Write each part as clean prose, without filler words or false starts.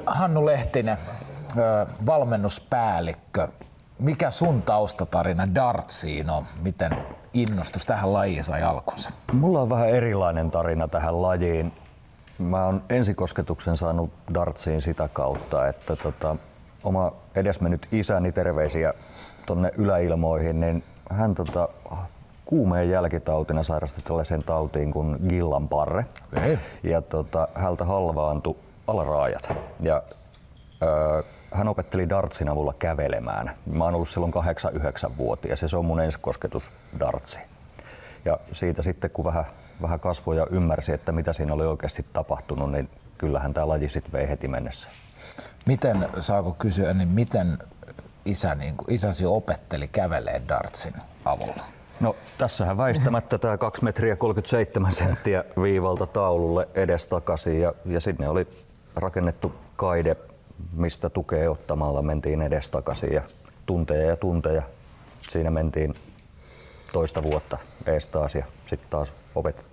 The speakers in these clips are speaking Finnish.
Hannu Lehtinen, valmennuspäällikkö. Mikä sun taustatarina dartsiin on? Miten innostus tähän lajiin sai alkunsa? Mulla on vähän erilainen tarina tähän lajiin. Mä oon ensikosketuksen saanut dartsiin sitä kautta, että oma edesmennyt isäni, terveisiä tonne yläilmoihin, niin hän kuumeen jälkitautina sairasti tällaiseen tautiin kuin Guillain-Barré. Okay. Ja häneltä halvaantui alaraajat. Ja hän opetteli dartsin avulla kävelemään. Mä oon ollut silloin 8-9-vuotias ja se on mun ensikosketus dartsiin. Ja siitä sitten kun vähän kasvoi ja ymmärsi, että mitä siinä oli oikeasti tapahtunut, niin kyllähän tää laji sitten vei heti mennessä. Miten, saako kysyä, niin miten isäsi opetteli kävelee dartsin avulla? No tässähän väistämättä tää 2 metriä 37 senttiä viivalta taululle edestakaisin ja sinne oli rakennettu kaide, mistä tukea ottamalla mentiin edestakaisin ja tunteja. Siinä mentiin toista vuotta ees taas ja sitten taas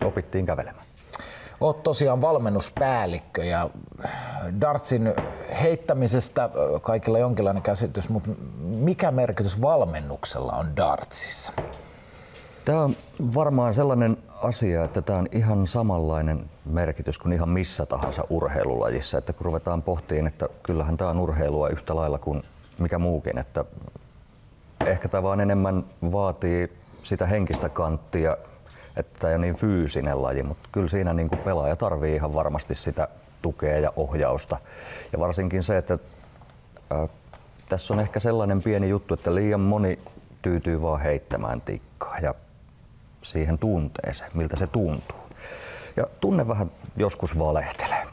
opittiin kävelemään. Oot tosiaan valmennuspäällikkö ja dartsin heittämisestä kaikilla jonkinlainen käsitys, mutta mikä merkitys valmennuksella on dartsissa? Tämä on varmaan sellainen asia, että tämä on ihan samanlainen merkitys kuin ihan missä tahansa urheilulajissa. Että kun ruvetaan pohtiin, että kyllähän tämä on urheilua yhtä lailla kuin mikä muukin. Että ehkä tämä vaan enemmän vaatii sitä henkistä kanttia, että tämä ei ole niin fyysinen laji, mutta kyllä siinä niin kuin pelaaja tarvii ihan varmasti sitä tukea ja ohjausta. Ja varsinkin se, että tässä on ehkä sellainen pieni juttu, että liian moni tyytyy vaan heittämään tikkaa ja siihen tunteeseen, miltä se tuntuu. Ja tunne vähän joskus valehtelee.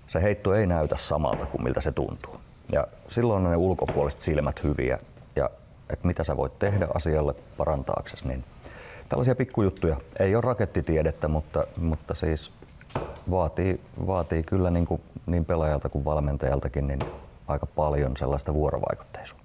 Se heitto ei näytä samalta kuin miltä se tuntuu. Ja silloin on ne ulkopuoliset silmät hyviä ja että mitä sä voit tehdä asialle parantaaksesi, niin tällaisia pikkujuttuja. Ei ole rakettitiedettä, mutta siis vaatii kyllä niin pelaajalta kuin valmentajaltakin niin aika paljon sellaista vuorovaikutteisuutta.